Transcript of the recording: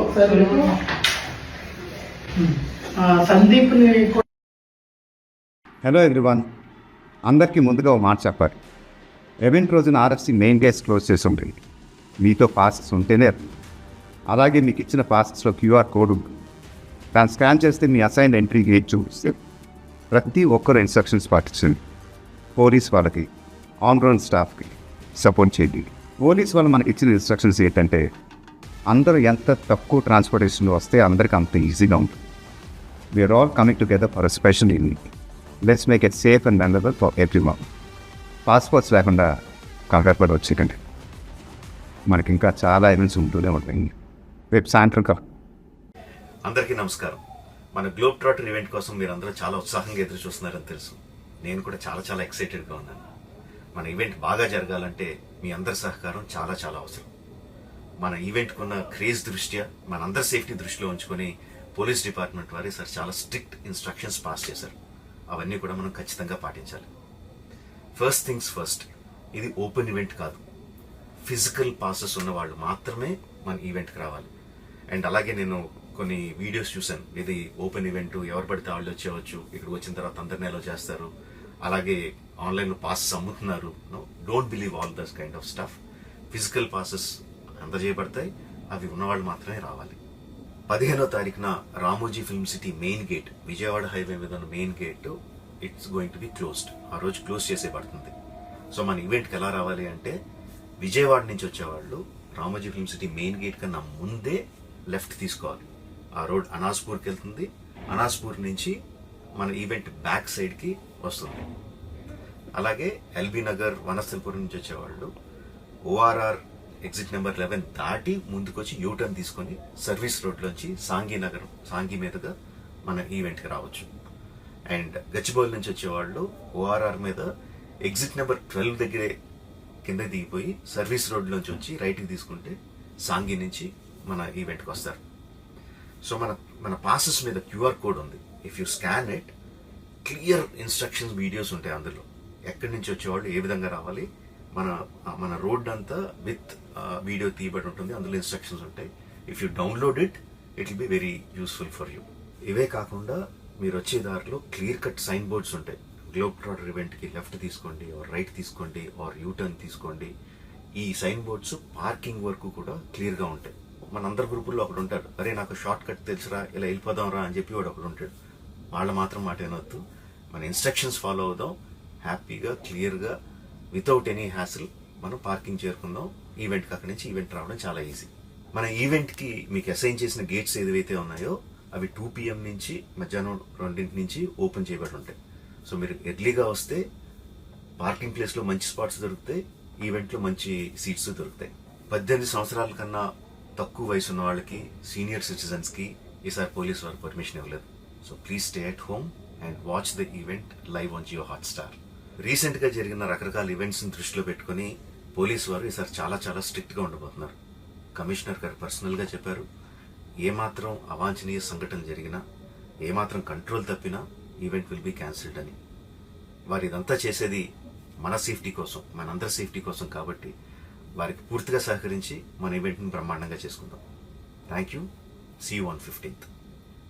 ఒకసారి సందీప్ని. Hello everyone, అందరికీ ముందుగా ఒక మాట చెప్పాలి. ఈవెంట్ రోజున ఆర్ఎఫ్సి మెయిన్ గేట్స్ క్లోజ్ చేసి ఉంటుంది. మీతో పాసెస్ ఉంటేనే, అలాగే మీకు ఇచ్చిన పాసెస్లో క్యూఆర్ కోడ్ ఉంటుంది. దాన్ని స్కాన్ చేస్తే మీ అసైన్ ఎంట్రీ గేట్ చూపిస్తే ప్రతి ఒక్కరు ఇన్స్ట్రక్షన్స్ పాటించండి. పోలీస్ వాళ్ళకి, ఆన్ గ్రౌండ్ స్టాఫ్కి సపోర్ట్ చేయండి. పోలీస్ వాళ్ళు మనకి ఇచ్చిన ఇన్స్ట్రక్షన్స్ ఏంటంటే, అందరూ ఎంత తక్కువ ట్రాన్స్పోర్టేషన్లో వస్తే అందరికీ అంత ఈజీగా ఉంటుంది. We are all coming together for special event. Let's make it safe and memorable for everyone. Passports లేకుండా కంగారు పడి వచ్చేకండి. మనకి ఇంకా చాలా ఈవెంట్స్ ఉంటూనే ఉంటాయి. రేపు సాయంత్రం అందరికీ నమస్కారం. మన గ్లోబ్ ట్రాటర్ ఈవెంట్ కోసం మీరు అందరూ చాలా ఉత్సాహంగా ఎదురు చూస్తున్నారని తెలుసు. నేను కూడా చాలా ఎక్సైటెడ్గా ఉన్నాను. మన ఈవెంట్ బాగా జరగాలంటే మీ అందరి సహకారం చాలా అవసరం. మన ఈవెంట్కి ఉన్న క్రేజ్ దృష్ట్యా, మన అందరి సేఫ్టీ దృష్టిలో ఉంచుకొని పోలీస్ డిపార్ట్మెంట్ వారి సార్ చాలా స్ట్రిక్ట్ ఇన్స్ట్రక్షన్స్ పాస్ చేశారు. అవన్నీ కూడా మనం ఖచ్చితంగా పాటించాలి. ఫస్ట్ థింగ్స్ ఫస్ట్, ఇది ఓపెన్ ఈవెంట్ కాదు. ఫిజికల్ పాసెస్ ఉన్న వాళ్ళు మాత్రమే మన ఈవెంట్కి రావాలి. అండ్ అలాగే నేను కొన్ని వీడియోస్ చూశాను. ఇది ఓపెన్ ఈవెంట్, ఎవరు పడితే వాళ్ళు వచ్చేవచ్చు, ఇక్కడికి వచ్చిన తర్వాత అందరిని అలో చేస్తారు, అలాగే ఆన్లైన్లో పాసెస్ అమ్ముతున్నారు. Don't believe all this kind of stuff. Physical passes అందజేయబడతాయి, అవి ఉన్నవాళ్ళు మాత్రమే రావాలి. 15వ తారీఖున Ramoji film city main gate, Vijayawada highway మీద ఉన్న main gate it's going to be closed. ఆ రోజు క్లోజ్ చేసేయబడుతుంది. సో మన ఈవెంట్కి ఎలా రావాలి అంటే, విజయవాడ నుంచి వచ్చేవాళ్ళు Ramoji film city main gate కన్నా ముందే లెఫ్ట్ తీసుకోవాలి. ఆ రోడ్ అనాస్పూర్కి వెళ్తుంది. అనాస్పూర్ నుంచి మన ఈవెంట్ బ్యాక్ సైడ్కి వస్తుంది. అలాగే ఎల్బీ నగర్, వనస్థలపురం నుంచి వచ్చేవాళ్ళు ఓఆర్ఆర్ ఎగ్జిట్ నెంబర్ 11 దాటి ముందుకొచ్చి యూటర్న్ తీసుకొని సర్వీస్ రోడ్లోంచి సాంఘీ మీదుగా మన ఈవెంట్కి రావచ్చు. అండ్ గచ్చిబౌలి నుంచి వచ్చేవాళ్ళు ఓఆర్ఆర్ మీద ఎగ్జిట్ నెంబర్ 12 దగ్గరే కింద దిగిపోయి సర్వీస్ రోడ్లోంచి వచ్చి రైట్కి తీసుకుంటే సాంఘీ నుంచి మన ఈవెంట్కి వస్తారు. సో మన పాసెస్ మీద క్యూఆర్ కోడ్ ఉంది. If you scan it, clear instructions videos ఉంటాయి అందులో. ఎక్కడి నుంచి వచ్చేవాళ్ళు ఏ విధంగా రావాలి, మన రోడ్ అంతా విత్ వీడియో తీయబడి ఉంటుంది. అందులో ఇన్స్ట్రక్షన్స్ ఉంటాయి. If you download it will be very useful for you. ఇవే కాకుండా మీరు వచ్చే దారిలో క్లియర్ కట్ సైన్ బోర్డ్స్ ఉంటాయి. గ్లోబ్ ట్రాటర్ ఈవెంట్కి లెఫ్ట్ తీసుకోండి, ఆర్ రైట్ తీసుకోండి, ఆర్ యూటర్న్ తీసుకోండి. ఈ సైన్ బోర్డ్స్ పార్కింగ్ వరకు కూడా క్లియర్గా ఉంటాయి. మన అందరి గ్రూపుల్లో ఒకడు ఉంటాడు, అరే నాకు షార్ట్ కట్ తెలుసురా, ఇలా వెళ్ళిపోదాం రా అని చెప్పి వాడు ఒకడు ఉంటాడు. వాళ్ళ మాత్రం మాట ఏనొద్దు. మన ఇన్స్ట్రక్షన్స్ ఫాలో అవుదాం. హ్యాపీగా, క్లియర్గా, వితౌట్ ఎనీ హ్యాసిల్ మనం పార్కింగ్ చేరుకుందాం. ఈవెంట్కి అక్కడి నుంచి ఈవెంట్ రావడం చాలా ఈజీ. మన ఈవెంట్కి మీకు అసైన్ చేసిన గేట్స్ ఏదైతే ఉన్నాయో అవి 2 PM నుంచి మధ్యాహ్నం 2 నుంచి ఓపెన్ చేయబడి ఉంటాయి. సో మీరు ఎర్లీగా వస్తే పార్కింగ్ ప్లేస్లో మంచి స్పాట్స్ దొరుకుతాయి, ఈవెంట్లో మంచి సీట్స్ దొరుకుతాయి. 18 సంవత్సరాల కన్నా తక్కువ వయసు ఉన్న వాళ్ళకి, సీనియర్ సిటిజన్స్కి ఈసారి పోలీస్ వారు పర్మిషన్ ఇవ్వలేదు. So please stay at home and watch the event live on Jio Hotstar. రీసెంట్గా జరిగిన రకరకాల ఈవెంట్స్ని దృష్టిలో పెట్టుకుని పోలీసు వారు ఈసారి చాలా స్ట్రిక్ట్గా ఉండబోతున్నారు. కమిషనర్ గారు పర్సనల్గా చెప్పారు, ఏమాత్రం అవాంఛనీయ సంఘటనలు జరిగినా, ఏమాత్రం కంట్రోల్ తప్పినా ఈవెంట్ విల్ బీ క్యాన్సిల్డ్ అని. వారు ఇదంతా చేసేది మన సేఫ్టీ కోసం, మనందరి సేఫ్టీ కోసం. కాబట్టి వారికి పూర్తిగా సహకరించి మన ఈవెంట్ని బ్రహ్మాండంగా చేసుకుందాం. Thank you. See you on 15th.